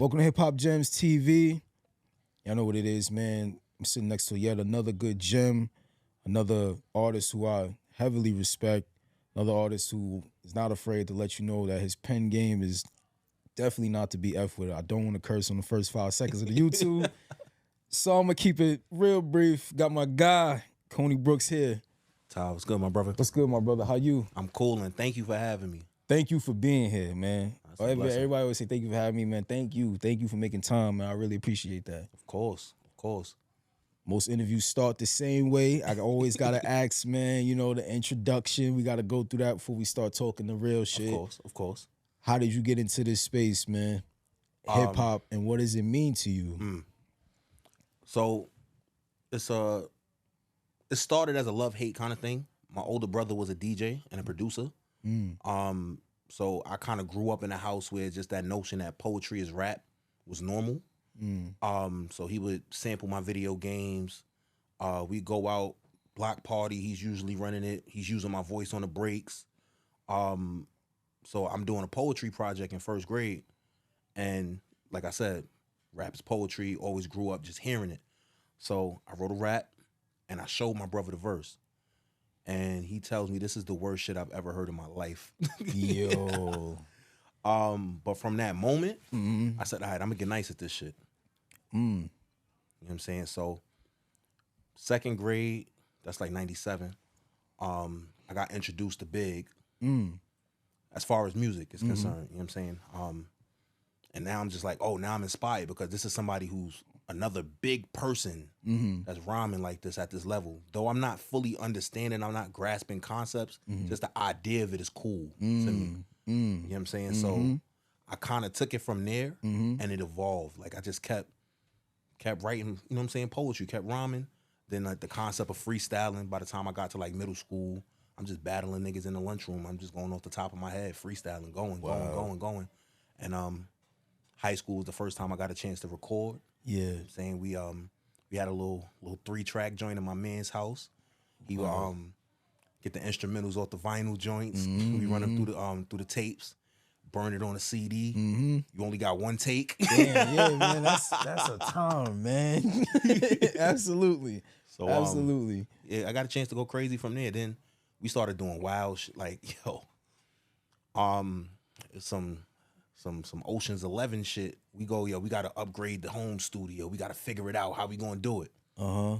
Welcome to Hip Hop Gems TV. Y'all know what it is, man. I'm sitting next to yet another good gem, another artist who I heavily respect, another artist who is not afraid to let you know that his pen game is definitely not to be F with. I don't want to curse on the first 5 seconds of the YouTube. So I'm going to keep it real brief. Got my guy, Kony Brooks here. Ty, what's good, my brother? What's good, my brother? How you? I'm cool, and thank you for having me. Thank you for being here, man. Everybody always say thank you for having me, man. Thank you. Thank you for making time, man. I really appreciate that. Of course. Most interviews start the same way. I always got to ask, man, you know, the introduction. We got to go through that before we start talking the real shit. Of course. How did you get into this space, man? Hip hop, and what does it mean to you? So it started as a love-hate kind of thing. My older brother was a DJ and a producer. So I kind of grew up in a house where just that notion that poetry is rap was normal. So he would sample my video games. We go out, block party. He's usually running it. He's using my voice on the breaks. So I'm doing a poetry project in first grade. And like I said, rap is poetry. Always grew up just hearing it. So I wrote a rap and I showed my brother the verse. And he tells me this is the worst shit I've ever heard in my life. Yo. But from that moment, I said, all right, I'm gonna get nice at this shit. You know what I'm saying? So second grade, that's like 97. I got introduced to Big as far as music is concerned. You know what I'm saying? And now I'm just like, oh, now I'm inspired because this is somebody who's another big person that's rhyming like this at this level. Though I'm not fully understanding, I'm not grasping concepts, just the idea of it is cool to me. You know what I'm saying? So I kind of took it from there and it evolved. Like I just kept writing, you know what I'm saying, poetry, kept rhyming. Then like the concept of freestyling, by the time I got to like middle school, I'm just battling niggas in the lunchroom. I'm just going off the top of my head, freestyling, going. And high school was the first time I got a chance to record. Yeah. You know what I'm saying we had a little 3-track joint in my man's house. He would get the instrumentals off the vinyl joints. We run them through the tapes, burn it on a CD. You only got one take. Damn, yeah, man. That's a time, man. Absolutely. So absolutely. Yeah, I got a chance to go crazy from there. Then we started doing wild shit like, some Ocean's 11 shit. We go, we gotta upgrade the home studio. We gotta figure it out how we gonna do it.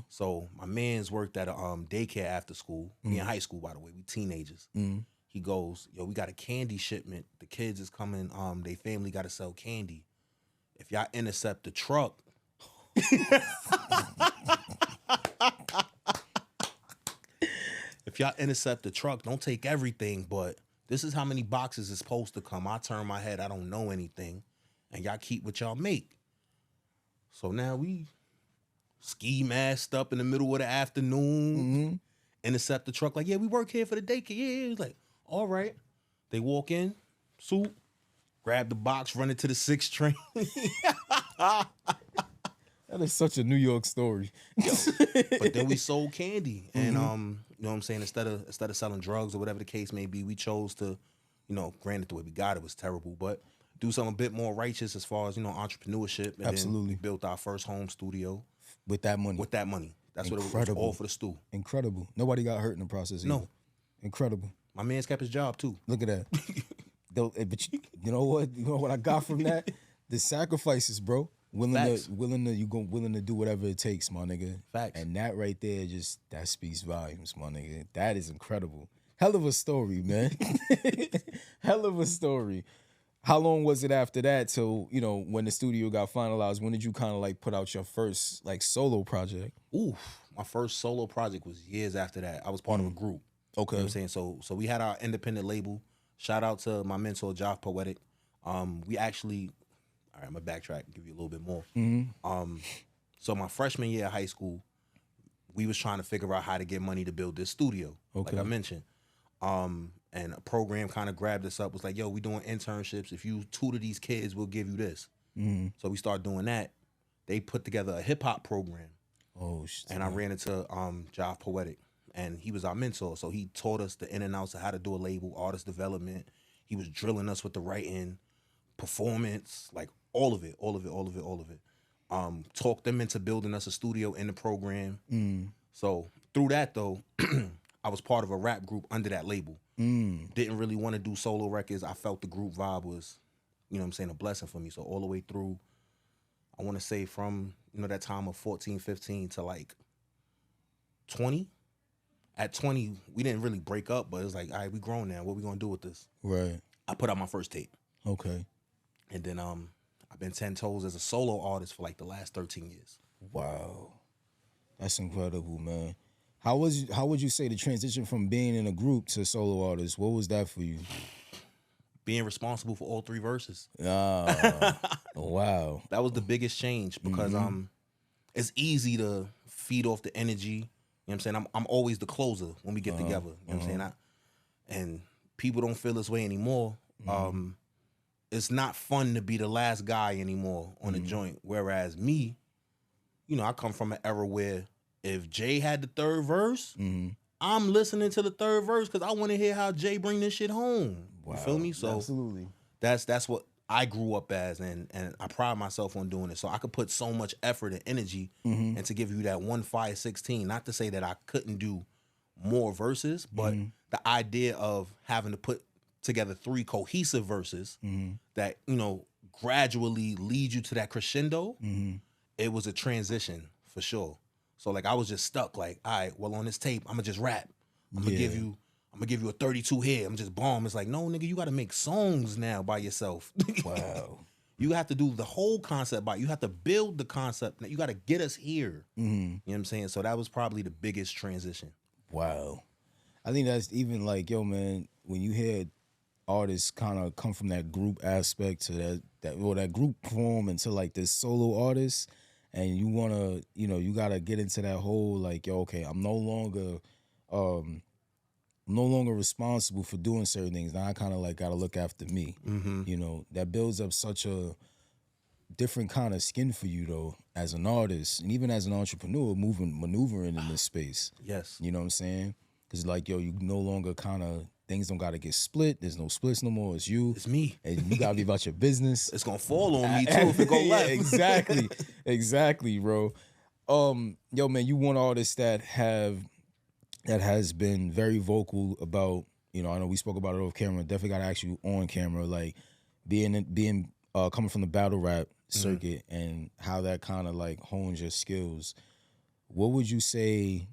So my man's worked at a daycare after school. Me in high school, by the way. We teenagers. He goes, we got a candy shipment. The kids is coming. They family gotta sell candy. If y'all intercept the truck. If y'all intercept the truck, don't take everything, but this is how many boxes is supposed to come. I turn my head, I don't know anything. And y'all keep what y'all make. So now we ski masked up in the middle of the afternoon, intercept the truck, like, we work here for the daycare. Yeah, it's like, all right. They walk in, suit, grab the box, run it to the 6th train. That is such a New York story. But then we sold candy. And you know what I'm saying? Instead of selling drugs or whatever the case may be, we chose to, granted the way we got it was terrible, but do something a bit more righteous as far as, entrepreneurship. And Absolutely. Then built our first home studio. With that money. That's what it was, all for the stew. Incredible. Nobody got hurt in the process either. No. Incredible. My man's kept his job too. Look at that. But you know what? You know what I got from that? The sacrifices, bro. Willing to do whatever it takes, my nigga. Facts. And that right there, that speaks volumes, my nigga. That is incredible. Hell of a story, man. Hell of a story. How long was it after that till, when the studio got finalized? When did you kind of like put out your first like solo project? Ooh, my first solo project was years after that. I was part of a group. Okay. You know what I'm saying? So we had our independent label. Shout out to my mentor, Joff Poetic. We actually, all right, I'm gonna backtrack and give you a little bit more. So my freshman year of high school, we was trying to figure out how to get money to build this studio, like I mentioned. And a program kind of grabbed us up, was like, we doing internships. If you tutor these kids, we'll give you this. So we started doing that. They put together a hip hop program. Oh, shit. And I ran into Joff Poetic, and he was our mentor. So he taught us the in and outs of how to do a label, artist development. He was drilling us with the writing, performance, like all of it. Talked them into building us a studio in the program. So through that though, I was part of a rap group under that label. Didn't really want to do solo records. I felt the group vibe was, you know what I'm saying, a blessing for me. So all the way through, I want to say from, you know, that time of 14, 15 to like 20. At 20, we didn't really break up, but it was like, all right, we grown now. What we gonna do with this? Right. I put out my first tape. Okay. And then I've been 10 toes as a solo artist for like the last 13 years. Wow. That's incredible, man. How would you say the transition from being in a group to solo artist? What was that for you? Being responsible for all 3 verses. Wow. That was the biggest change because it's easy to feed off the energy. You know what I'm saying? I'm always the closer when we get together. You know what I'm saying? And people don't feel this way anymore. It's not fun to be the last guy anymore on a joint. Whereas me, you know, I come from an era where if Jay had the 3rd verse, I'm listening to the 3rd verse because I want to hear how Jay bring this shit home. Wow. You feel me? So absolutely. That's what I grew up as, and I pride myself on doing it. So I could put so much effort and energy and to give you that 1 5 16. Not to say that I couldn't do more verses, but the idea of having to put together 3 cohesive verses that, you know, gradually lead you to that crescendo, it was a transition for sure. So like I was just stuck like, all right, well on this tape, I'm gonna just rap. I'm gonna give you a 32 here. I'm just bomb. It's like, no, nigga, you gotta make songs now by yourself. Wow. You have to do the whole concept you have to build the concept. You gotta get us here. You know what I'm saying? So that was probably the biggest transition. Wow. I think that's even like, yo, man, when you hear artists kind of come from that group aspect to that group form into like this solo artist, and you want to, you know, you got to get into that whole like, yo, okay, I'm no longer responsible for doing certain things. Now I kind of like got to look after me. You know, that builds up such a different kind of skin for you though, as an artist and even as an entrepreneur maneuvering in this space. Yes. You know what I'm saying? Because like, yo, you no longer kind of, things don't got to get split. There's no splits no more. It's you. It's me. And you got to be about your business. It's going to fall on me too if it go left. Exactly. Exactly, bro. Yo, man, you one artist that has been very vocal about, you know, I know we spoke about it off camera. Definitely got to ask you on camera, like being coming from the battle rap circuit and how that kind of like hones your skills. What would you say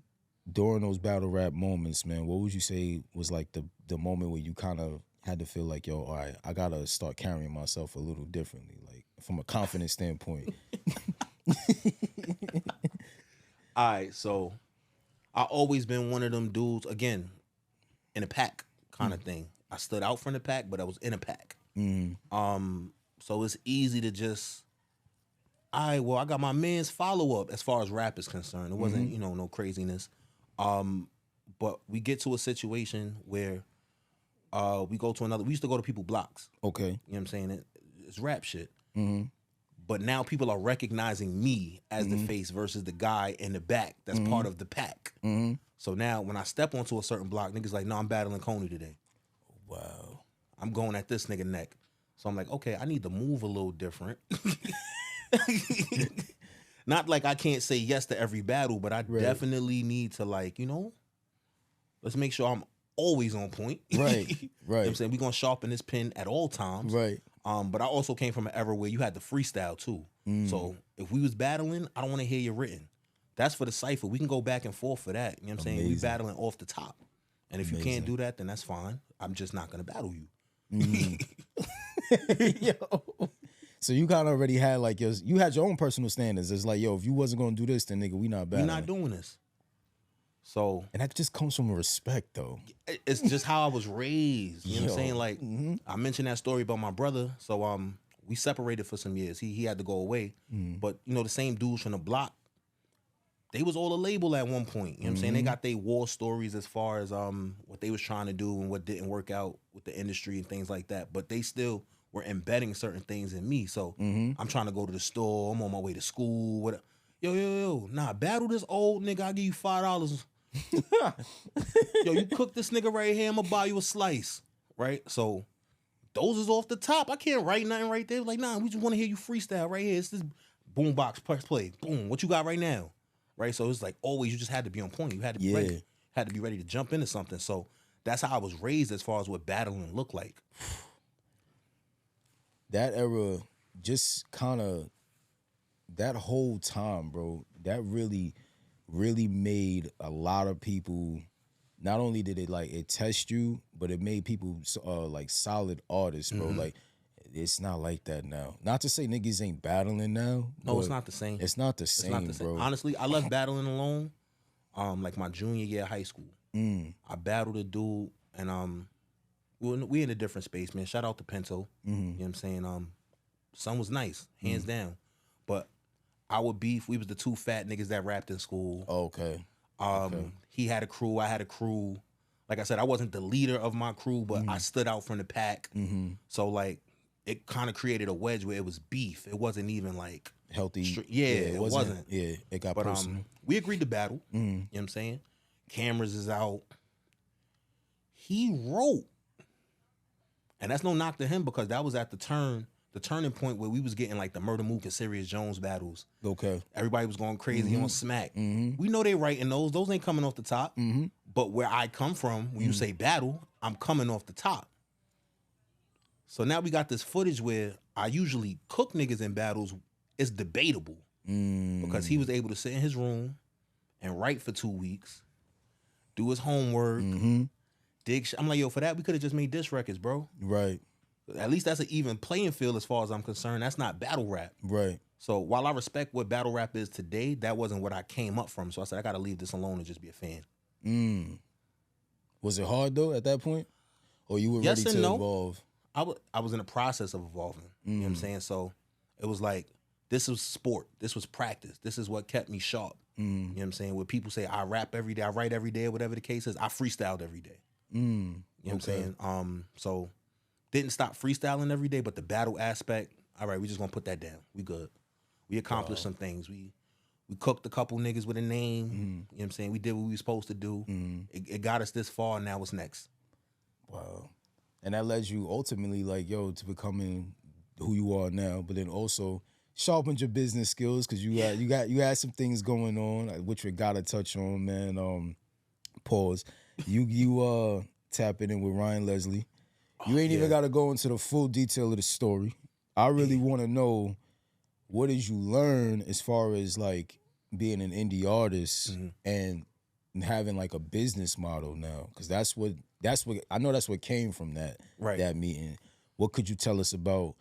during those battle rap moments, man? What would you say was like the moment where you kind of had to feel like, yo, all right, I gotta start carrying myself a little differently, like from a confidence standpoint? All right, so I always been one of them dudes, again, in a pack kind of thing. I stood out from the pack, but I was in a pack. So it's easy to just, all right, well, I got my man's follow-up as far as rap is concerned. It wasn't, you know, no craziness. But we get to a situation where we used to go to people's blocks. Okay. You know what I'm saying? It's rap shit. But now people are recognizing me as the face versus the guy in the back that's part of the pack. So now when I step onto a certain block, niggas like, no, I'm battling Kony today. Wow. I'm going at this nigga neck. So I'm like, okay, I need to move a little different. Not like I can't say yes to every battle, but I definitely need to, like, you know, let's make sure I'm always on point. Right. You know what I'm saying? We're going to sharpen this pen at all times. Right. But I also came from an era where you had to freestyle too. So if we was battling, I don't want to hear you written. That's for the cypher. We can go back and forth for that. You know what I'm saying? We battling off the top. And if you can't do that, then that's fine. I'm just not going to battle you. Yo. So you kind of already had like you had your own personal standards. It's like, yo, if you wasn't gonna do this, then nigga, we not battling. We not doing this. So, and that just comes from respect, though. It's just how I was raised. You know what I'm saying? Like I mentioned that story about my brother. So we separated for some years. He had to go away. But you know, the same dudes from the block, they was all a label at one point. You know what I'm saying? They got their war stories as far as what they was trying to do and what didn't work out with the industry and things like that. But they still were embedding certain things in me. So I'm trying to go to the store. I'm on my way to school. What? Yo. Nah, battle this old nigga. I'll give you $5. Yo, you cook this nigga right here. I'm gonna buy you a slice. Right? So those is off the top. I can't write nothing right there. Like, nah, we just want to hear you freestyle right here. It's this boombox, press play. Boom. What you got right now? Right? So it's like always you just had to be on point. You had to be ready. Had to be ready to jump into something. So that's how I was raised as far as what battling looked like. That era, just kind of, that whole time, bro, that really, really made a lot of people, not only did it like, it test you, but it made people like solid artists, bro. Like, it's not like that now. Not to say niggas ain't battling now. No, it's not the same. It's not the same, bro. Honestly, I left battling alone, like my junior year of high school. I battled a dude, and we in a different space, man. Shout out to Pinto. You know what I'm saying? Son was nice, hands down. But our beef, we was the two fat niggas that rapped in school. Okay. He had a crew, I had a crew. Like I said, I wasn't the leader of my crew, but I stood out from the pack. So like, it kind of created a wedge where it was beef. It wasn't even like healthy. It wasn't. Yeah, it got personal. We agreed to battle. You know what I'm saying? Cameras is out. He wrote. And that's no knock to him because that was at the turning point where we was getting like the Murder Mook and Serious Jones battles. Okay. Everybody was going crazy on Smack. We know they writing those. Those ain't coming off the top. But where I come from, when you say battle, I'm coming off the top. So now we got this footage where I usually cook niggas in battles. It's debatable because he was able to sit in his room and write for 2 weeks, do his homework, dig. I'm like, yo, for that we could have just made diss records, bro. Right. At least that's an even playing field as far as I'm concerned. That's not battle rap. Right. So while I respect what battle rap is today, that wasn't what I came up from. So I said I got to leave this alone and just be a fan. Was it hard though at that point, or you were ready to evolve? I was in the process of evolving. You know what I'm saying? So it was like, this was sport. This was practice. This is what kept me sharp. You know what I'm saying? Where people say I rap every day, I write every day, or whatever the case is, I freestyled every day. You know what I'm saying? So didn't stop freestyling every day, but the battle aspect, all right, we just gonna put that down. We good. We accomplished some things. We cooked a couple niggas with a name. You know what I'm saying? We did what we were supposed to do. It got us this far, and now what's next? Wow. And that led you ultimately, like, yo, to becoming who you are now, but then also sharpened your business skills because you had some things going on, which we gotta touch on, man. Pause. You tapping in with Ryan Leslie. You ain't even gotta go into the full detail of the story. I really want to know, what did you learn as far as like being an indie artist and having like a business model now? Because that's what I know. That's what came from that meeting. What could you tell us about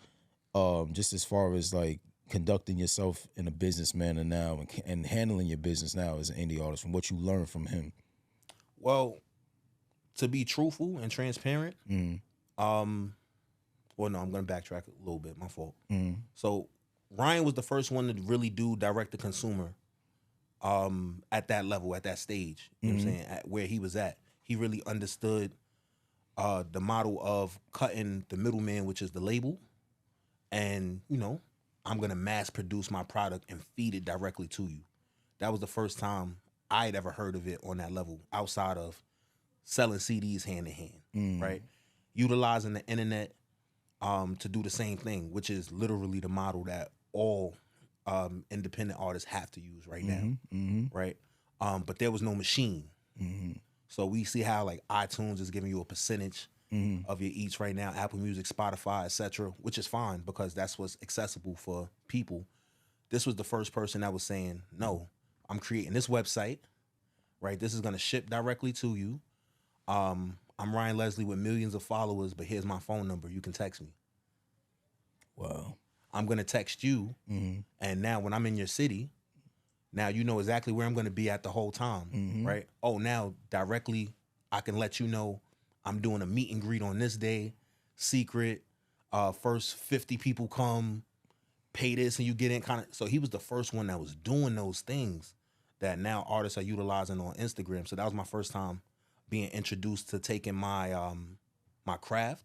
just as far as like conducting yourself in a business manner now and handling your business now as an indie artist, from what you learned from him? Well, to be truthful and transparent, well, no, I'm going to backtrack a little bit. My fault. So Ryan was the first one to really do direct to consumer at that level, at that stage. You know what I'm saying? At where he was at. He really understood the model of cutting the middleman, which is the label. And, you know, I'm going to mass produce my product and feed it directly to you. That was the first time I'd ever heard of it on that level, outside of selling CDs hand in hand, right? Utilizing the internet to do the same thing, which is literally the model that all independent artists have to use right now, right? But there was no machine. So we see how like iTunes is giving you a percentage of your each right now, Apple Music, Spotify, etc., which is fine because that's what's accessible for people. This was the first person that was saying, no, I'm creating this website, right? This is going to ship directly to you. I'm Ryan Leslie with millions of followers, but here's my phone number. You can text me. Wow. I'm going to text you. And now when I'm in your city, now you know exactly where I'm going to be at the whole time, right? Oh, now directly I can let you know I'm doing a meet and greet on this day, secret, first 50 people come, pay this and you get in kind of. So he was the first one that was doing those things that now artists are utilizing on Instagram. So that was my first time being introduced to taking my my craft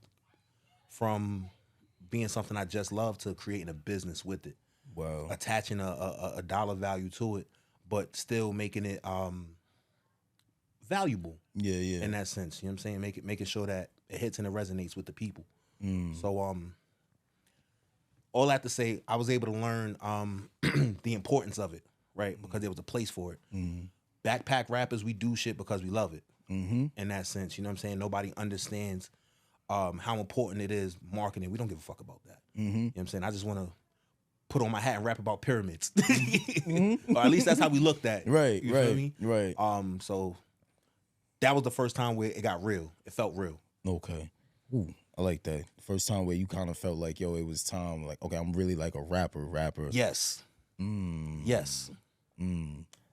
from being something I just love to creating a business with it. Wow. Attaching a dollar value to it, but still making it valuable. Yeah. In that sense, you know what I'm saying? Making sure that it hits and it resonates with the people. So all that to say, I was able to learn the importance of it, right? Because there was a place for it. Backpack rappers, we do shit because we love it. In that sense, you know what I'm saying? Nobody understands how important it is marketing. We don't give a fuck about that. You know what I'm saying? I just want to put on my hat and rap about pyramids. Or at least that's how we looked at it. Right, You right, feel me? right. So that was the first time where it got real. It felt real. Okay. Ooh, I like that. First time where you kind of felt like, yo, it was time. Like, okay, I'm really like a rapper. Yes. Yes.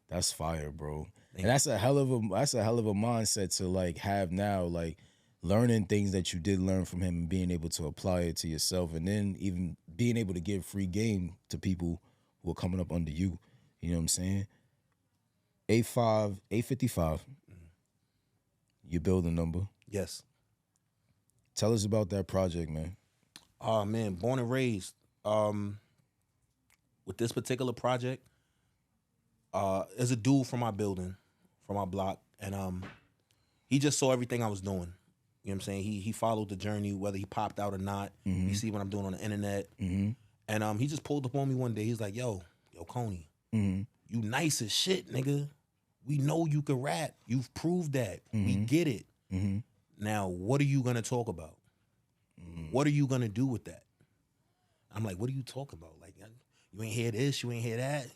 That's fire, bro. And that's a hell of a mindset to like have now, like learning things that you did learn from him and being able to apply it to yourself, and then even being able to give free game to people who are coming up under you. You know what I'm saying? 855, your building number. Yes. Tell us about that project, man. Oh man, born and raised. With this particular project, there's a dude from my building, from my block, and he just saw everything I was doing. You know what I'm saying? He followed the journey, whether he popped out or not. He see what I'm doing on the internet. And he just pulled up on me one day. He's like, yo, Kony, you nice as shit, nigga. We know you can rap. You've proved that. We get it. Now, what are you going to talk about? What are you going to do with that? I'm like, what are you talking about? Like, you ain't hear this, you ain't hear that.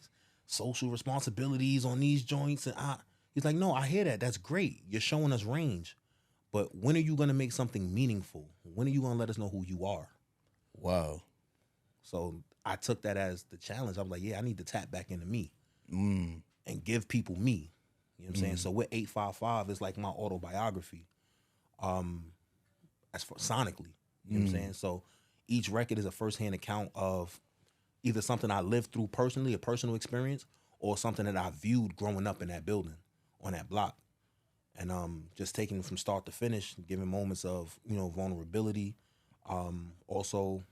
Social responsibilities on these joints. And he's like, no, I hear that. That's great. You're showing us range. But when are you going to make something meaningful? When are you going to let us know who you are? Wow. So I took that as the challenge. I was like, yeah, I need to tap back into me and give people me. You know what I'm saying? So with 855, it's like my autobiography. As for sonically, you know what I'm saying? So each record is a firsthand account of either something I lived through personally, a personal experience, or something that I viewed growing up in that building, on that block. And just taking it from start to finish, giving moments of, vulnerability. Also,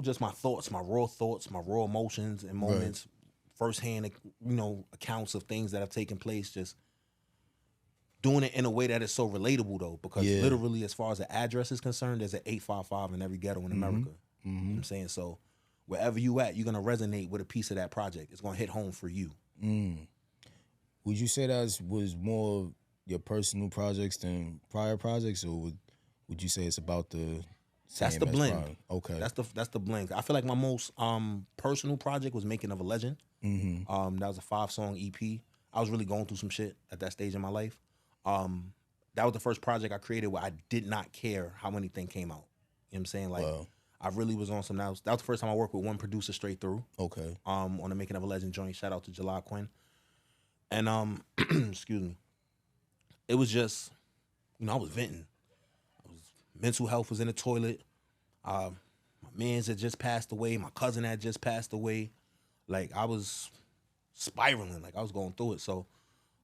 just my thoughts, my raw emotions and moments, firsthand, accounts of things that have taken place, just doing it in a way that is so relatable, though, because literally, as far as the address is concerned, there's an 855 in every ghetto in America. You know what I'm saying? So wherever you at, you're going to resonate with a piece of that project. It's going to hit home for you. Would you say that was more your personal projects than prior projects, or would you say it's about the same? That's the blend. Prior? Okay. That's the blend. I feel like my most personal project was Making of a Legend. That was a 5-song EP. I was really going through some shit at that stage in my life. That was the first project I created where I did not care how anything came out. You know what I'm saying? Like, I really was on some. That was the first time I worked with one producer straight through. Okay. On the Making of a Legend joint. Shout out to July Quinn. And excuse me. It was just, I was venting. Mental health was in the toilet. My mans had just passed away. My cousin had just passed away. Like, I was spiraling. Like, I was going through it. So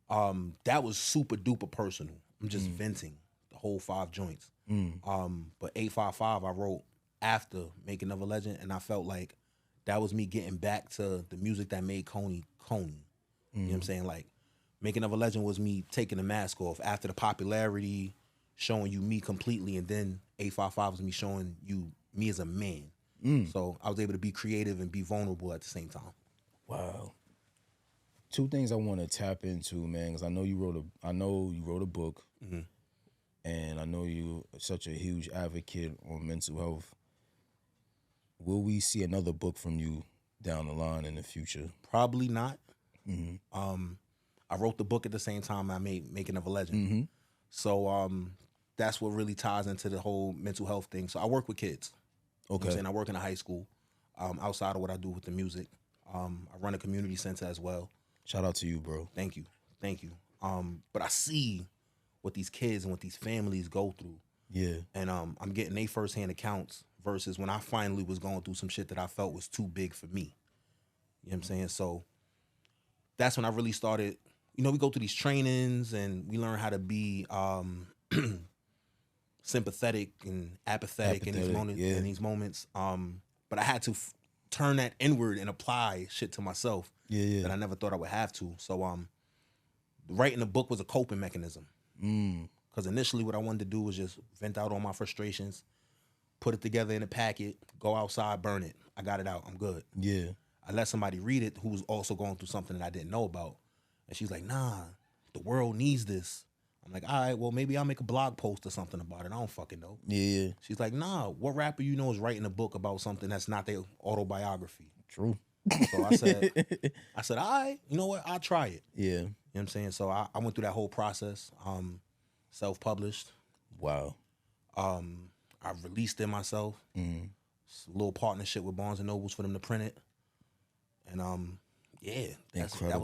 that was super duper personal. I'm just venting the whole 5 joints. But 855 I wrote after Making of a Legend, and I felt like that was me getting back to the music that made Kony Kony. You know what I'm saying? Like, Making of a Legend was me taking the mask off after the popularity, showing you me completely, and then 855 was me showing you me as a man. So I was able to be creative and be vulnerable at the same time. Wow. 2 things I want to tap into, man, because I know you wrote a book, and I know you're such a huge advocate on mental health. Will we see another book from you down the line in the future? Probably not. I wrote the book at the same time I made Making of a Legend. So that's what really ties into the whole mental health thing. So I work with kids. Okay. You know what I'm saying? I work in a high school outside of what I do with the music. I run a community center as well. Shout out to you, bro. Thank you. But I see what these kids and what these families go through. Yeah. And I'm getting their firsthand accounts versus when I finally was going through some shit that I felt was too big for me. You know what I'm saying? So that's when I really started, we go through these trainings and we learn how to be sympathetic and apathetic in these moments. But I had to turn that inward and apply shit to myself that I never thought I would have to. So writing the book was a coping mechanism. Because initially what I wanted to do was just vent out all my frustrations, put it together in a packet, go outside, burn it. I got it out. I'm good. Yeah. I let somebody read it who was also going through something that I didn't know about. And she's like, nah, the world needs this. I'm like, all right, well, maybe I'll make a blog post or something about it. I don't fucking know. Yeah. She's like, nah, what rapper you know is writing a book about something that's not their autobiography? True. So I said, all right, you know what? I'll try it. Yeah. You know what I'm saying? So I went through that whole process, self-published. Wow. I released it myself. It's a little partnership with Barnes and Nobles for them to print it. And yeah, that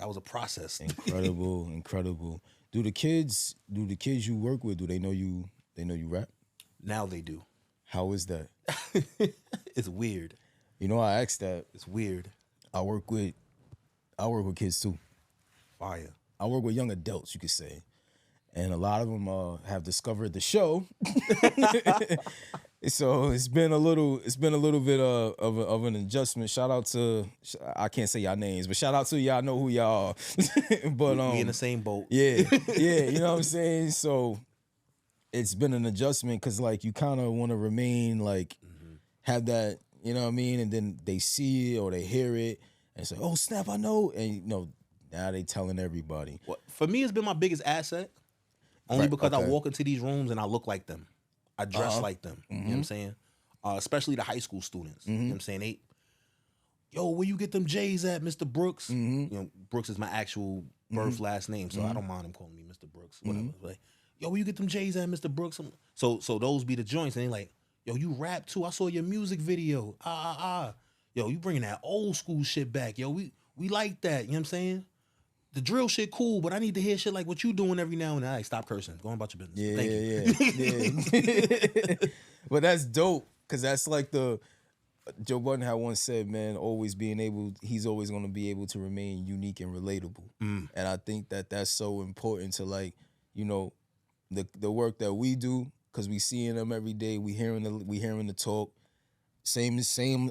was a process. Incredible. Do the kids you work with, do they know you rap? Now they do. How is that? It's weird. You know, I asked that. It's weird. I work with kids too. Fire. I work with young adults, you could say. And a lot of them have discovered the show. So it's been a little bit of an adjustment. Shout out to, I can't say y'all names, but shout out to y'all know who y'all are. But we in the same boat. Yeah, you know what I'm saying? So it's been an adjustment because like you kind of want to remain like have that, you know what I mean? And then they see it or they hear it and say, "Oh snap, I know." And you know, now they telling everybody. Well, for me, it's been my biggest asset. Only because I walk into these rooms and I look like them. I dress like them. You know what I'm saying? Especially the high school students. You know what I'm saying? Yo, where you get them J's at, Mr. Brooks? You know, Brooks is my actual birth last name, so I don't mind him calling me Mr. Brooks. Whatever. Like, yo, where you get them J's at, Mr. Brooks? So those be the joints. And they like, yo, you rap too? I saw your music video. Yo, you bringing that old school shit back. Yo, we like that. You know what I'm saying? The drill shit cool, but I need to hear shit like what you doing every now and then. All right, stop cursing. Go on about your business. Yeah. But that's dope, because that's like Joe Budden had once said, man, he's always going to be able to remain unique and relatable. And I think that that's so important to, like, you know, the work that we do, because we seeing them every day. We hearing the talk. Same.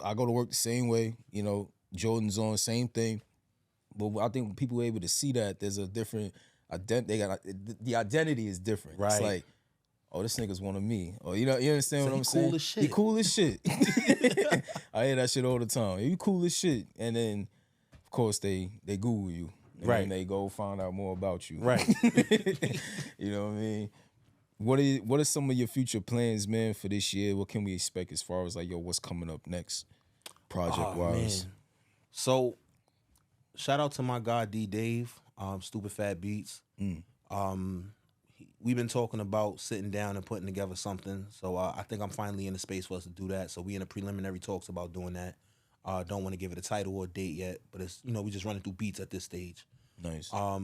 I go to work the same way. You know, Jordan's on, same thing. But I think when people are able to see that, there's a different the identity is different. Right. It's like, oh, this nigga's one of me. Or you understand So what I'm saying? Cool as shit. He cool as shit. I hear that shit all the time. You cool as shit. And then, of course, they Google you. And then they go find out more about you. Right. You know what I mean? What are some of your future plans, man, for this year? What can we expect as far as like, yo, what's coming up next, project-wise? So, shout out to my guy D Dave, Stupid Fat Beats. We've been talking about sitting down and putting together something. So I think I'm finally in the space for us to do that. So we in the preliminary talks about doing that. Don't want to give it a title or a date yet, but it's, you know, we just running through beats at this stage. Nice. I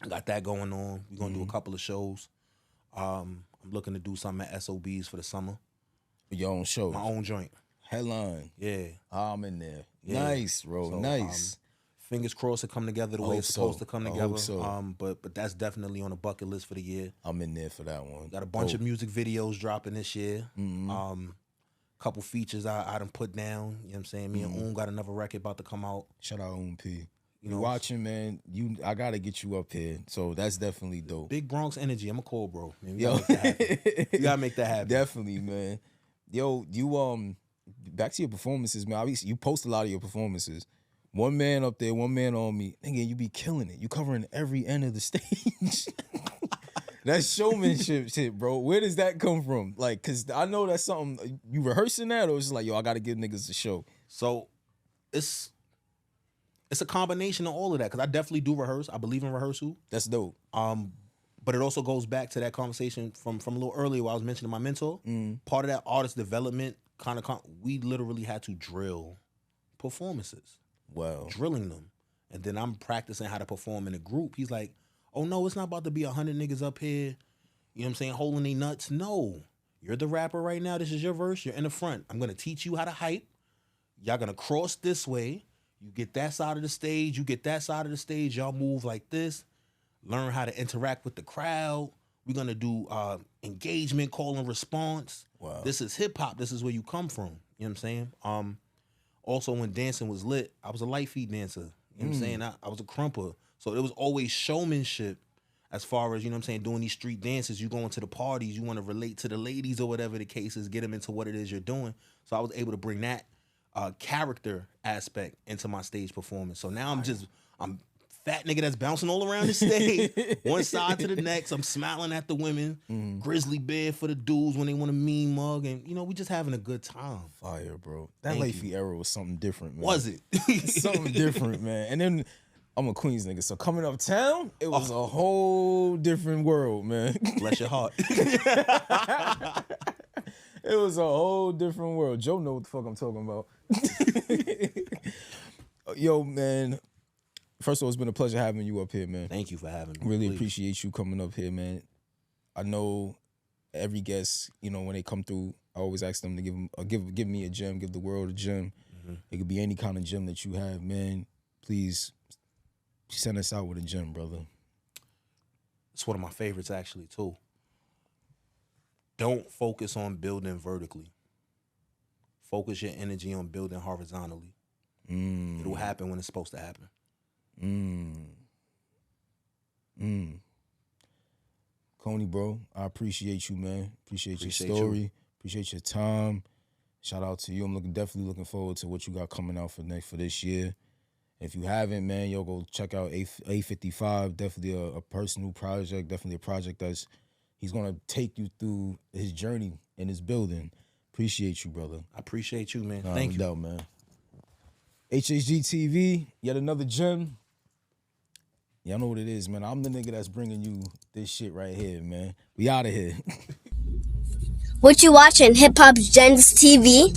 got that going on. We're gonna do a couple of shows. I'm looking to do something at SOBs for the summer. Your own show. My own joint. Headline. Yeah. I'm in there. Yeah. Nice, bro. So, nice. Fingers crossed it come together the way it's supposed to come together. So. But that's definitely on the bucket list for the year. I'm in there for that one. Got a bunch of music videos dropping this year. Couple features I done put down. You know what I'm saying? Me and Oon got another record about to come out. Shout out Oon P. You know, watching, man. I gotta get you up here. So that's definitely dope. Big Bronx energy. I'm a call, bro. Man, we gotta make that happen. You gotta make that happen. Definitely, man. Yo, you back to your performances, man. Obviously, you post a lot of your performances. One man up there, one man on me. Nigga, you be killing it. You covering every end of the stage. That's showmanship shit, bro. Where does that come from? Like, cause I know that's something you rehearsing that, or it's just like, yo, I gotta give niggas a show. So it's a combination of all of that. Cause I definitely do rehearse. I believe in rehearsal. That's dope. But it also goes back to that conversation from a little earlier where I was mentioning my mentor. Part of that artist development we literally had to drill performances. Wow. Drilling them. And then I'm practicing how to perform in a group. He's like, oh no, it's not about to be 100 niggas up here, you know what I'm saying, holding their nuts. No. You're the rapper right now. This is your verse. You're in the front. I'm going to teach you how to hype. Y'all going to cross this way. You get that side of the stage. You get that side of the stage. Y'all move like this. Learn how to interact with the crowd. We're going to do engagement, call and response. Wow. This is hip hop. This is where you come from. You know what I'm saying? Also, when dancing was lit, I was a light feet dancer. You know what I'm saying? I was a crumper. So there was always showmanship as far as, you know what I'm saying, doing these street dances, you going to the parties, you want to relate to the ladies or whatever the case is, get them into what it is you're doing. So I was able to bring that character aspect into my stage performance. So now I'm fat nigga that's bouncing all around the stage, one side to the next. I'm smiling at the women, grizzly bear for the dudes when they want a mean mug, and you know, we just having a good time. Fire, bro. That Leafy era was something different, man. Was it? Something different, man. And then I'm a Queens nigga, so coming uptown, it was a whole different world, man. Bless your heart. It was a whole different world. Joe know what the fuck I'm talking about. Yo, man. First of all, it's been a pleasure having you up here, man. Thank you for having me. Really appreciate you coming up here, man. I know every guest, you know, when they come through, I always ask them to give me a gem, give the world a gem. It could be any kind of gem that you have, man. Please send us out with a gem, brother. It's one of my favorites, actually, too. Don't focus on building vertically. Focus your energy on building horizontally. It'll happen when it's supposed to happen. Kony, bro, I appreciate you, man. Appreciate your story. Appreciate your time. Shout out to you. I'm definitely looking forward to what you got coming out for this year. If you haven't, man, yo, go check out A55. Definitely a personal project. Definitely a project he's gonna take you through his journey in his building. Appreciate you, brother. I appreciate you, man. Thank you. No doubt, man. HHGTV, yet another gem. Y'all know what it is, man. I'm the nigga that's bringing you this shit right here, man. We out of here. What you watching? Hip Hop Gens TV?